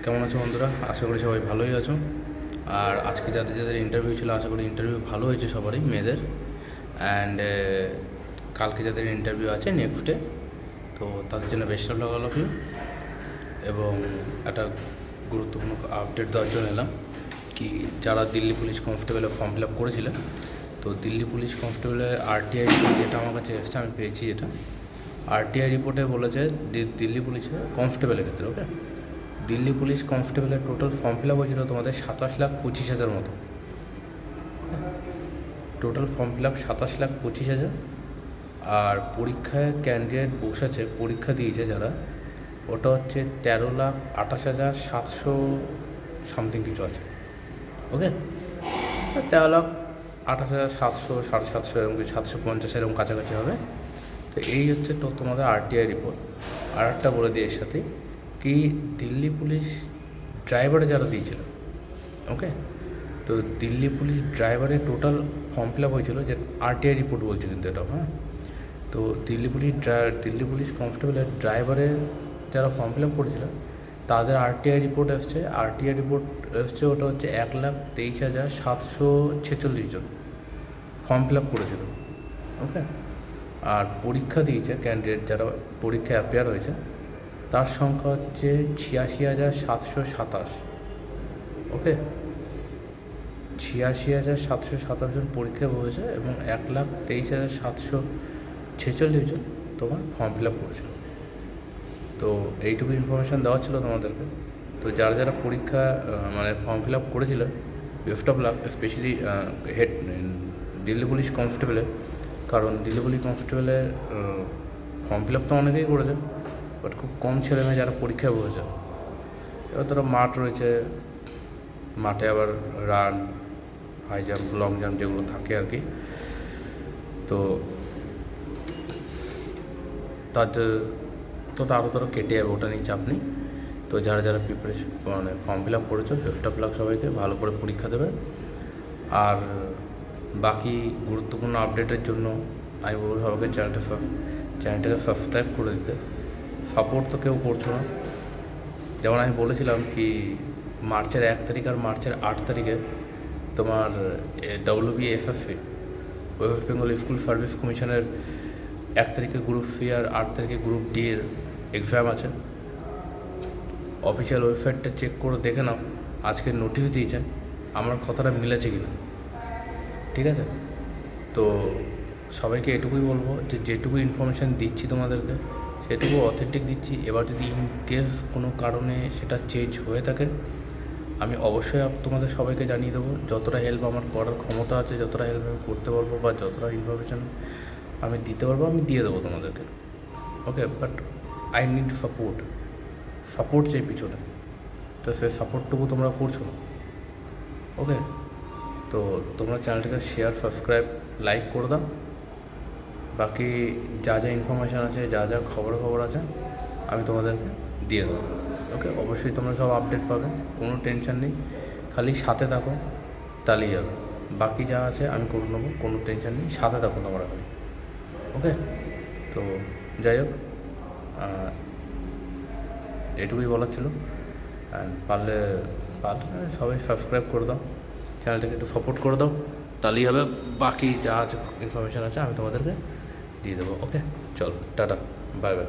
কেমন আছো বন্ধুরা? আশা করি সবাই ভালোই আছো। আর আজকে যাদের যাদের ইন্টারভিউ ছিল, আশা করি ইন্টারভিউ ভালো হয়েছে সবারই, মেয়েদের। অ্যান্ড কালকে যাদের ইন্টারভিউ আছে নেক্সট ডে, তো তাদের জন্য best of luck all of you. এবং একটা গুরুত্বপূর্ণ আপডেট দেওয়ার জন্য এলাম কি, যারা দিল্লি পুলিশ কনস্টেবলে ফর্ম ফিল আপ করেছিল, তো দিল্লি পুলিশ কনস্টেবলের আরটিআই রিপোর্ট যেটা আমার কাছে এসেছে, আমি পেয়েছি যেটা আরটিআই রিপোর্টে বলেছে দিল্লি পুলিশের কনস্টেবলের ক্ষেত্রে, ওকে, দিল্লি পুলিশ কনস্টেবলের টোটাল ফর্ম ফিল আপ হয়েছিল তোমাদের 27,25,000 মতো। Total form fill up 27,25,000। আর পরীক্ষায় ক্যান্ডিডেট বসেছে, পরীক্ষা দিয়েছে যারা, ওটা হচ্ছে 13,28,700 সামথিং কিছু আছে, ওকে। 13,28,700, 750, এরকম কিছু, 750 এরকম কাছাকাছি হবে। তো এই হচ্ছে তো তোমাদের আরটিআই রিপোর্ট। আর একটা বলে দিই এর সাথে কি, দিল্লি পুলিশ ড্রাইভারে যারা দিয়েছিল, ওকে, তো দিল্লি পুলিশ ড্রাইভারের টোটাল ফর্ম ফিল আপ হয়েছিল, যে আরটিআই রিপোর্ট বলছে কিন্তু এটা, হ্যাঁ। তো দিল্লি পুলিশ কনস্টেবলের ড্রাইভারের যারা ফর্ম ফিল আপ করেছিল তাদের আরটিআই রিপোর্ট এসছে ওটা হচ্ছে 1,23,746 জন ফর্ম ফিল আপ করেছিল, ওকে। আর পরীক্ষা দিয়েছে ক্যান্ডিডেট যারা পরীক্ষায় অ্যাপিয়ার হয়েছে, তার সংখ্যা হচ্ছে 86,727, ওকে। 86,727 জন পরীক্ষায় বসেছে এবং 1,23,746 জন তোমার ফর্ম ফিল আপ করেছিল। তো এইটুকু ইনফরমেশান দেওয়া ছিল তোমাদেরকে। তো যারা যারা পরীক্ষা মানে ফর্ম ফিল আপ করেছিল, best of luck, specially Delhi police কনস্টেবলে। কারণ দিল্লি পুলিশ কনস্টেবলের ফর্ম ফিল আপ তো অনেকেই করেছে, বাট খুব কম ছেলেমেয়ে যারা পরীক্ষায় বসেছে। এবার ধরো মাঠ রয়েছে, মাঠে আবার run, high jump, long jump যেগুলো থাকে আর কি, তো তারও কেটে যাবে, ওটা নিয়ে চাপ নেই। তো যারা যারা প্রিপারেশন মানে ফর্ম ফিল আপ করেছো, বেস্ট অফ লাক সবাইকে, ভালো করে পরীক্ষা দেবে। আর বাকি গুরুত্বপূর্ণ আপডেটের জন্য আমি বলবো সবাইকে চ্যানেলটাকে সাবস্ক্রাইব করে দিতে। সাপোর্ট তো কেউ করছো না। যেমন আমি বলেছিলাম কি, মার্চের 1 তারিখ আর মার্চের 8 তারিখে তোমার WBFSC, West Bengal school service কমিশনের 1 তারিখে গ্রুপ সি আর 8 তারিখে গ্রুপ ডি এর এক্সাম আছে। অফিসিয়াল ওয়েবসাইটটা চেক করে দেখে নাও, আজকে নোটিশ দিয়েছেন, আমার কথাটা মিলেছে কিনা, ঠিক আছে। তো সবাইকে এটুকুই বলবো যে যেটুকু ইনফরমেশান দিচ্ছি তোমাদেরকে সেটুকু অথেন্টিক দিচ্ছি। এবার যদি ইন কেস কোনো কারণে সেটা চেঞ্জ হয়ে থাকে, আমি অবশ্যই তোমাদের সবাইকে জানিয়ে দেবো। যতটা হেল্প আমার করার ক্ষমতা আছে, যতটা হেল্প আমি করতে পারবো বা যতটা ইনফরমেশান আমি দিতে পারবো, আমি দিয়ে দেবো তোমাদেরকে, ওকে। বাট আই নিড সাপোর্ট চাই পিছনে। তো সেই সাপোর্টটুকু তোমরা করছো না, ওকে। তো তোমরা চ্যানেলটাকে শেয়ার, সাবস্ক্রাইব, লাইক করে দাও। বাকি যা যা ইনফরমেশান আছে, যা যা খবর আছে, আমি তোমাদেরকে দিয়ে দেবো, ওকে। অবশ্যই তোমরা সব আপডেট পাবে, কোনো টেনশন নেই, খালি সাথে থাকো, তাহলেই যাবে। বাকি যা আছে আমি করে নেবো, কোনো টেনশন নেই, সাথে থাকো তোমরা খালি, ওকে। তো যাই হোক, এটুকুই বলার ছিল। অ্যান্ড পারলে সবাই সাবস্ক্রাইব করে দাও, চ্যানেলটাকে একটু সাপোর্ট করে দাও, তাহলেই হবে। বাকি যা আছে ইনফরমেশান আছে আমি তোমাদেরকে দিয়ে দেবো, ওকে। চলো, টাটা, বাই বাই।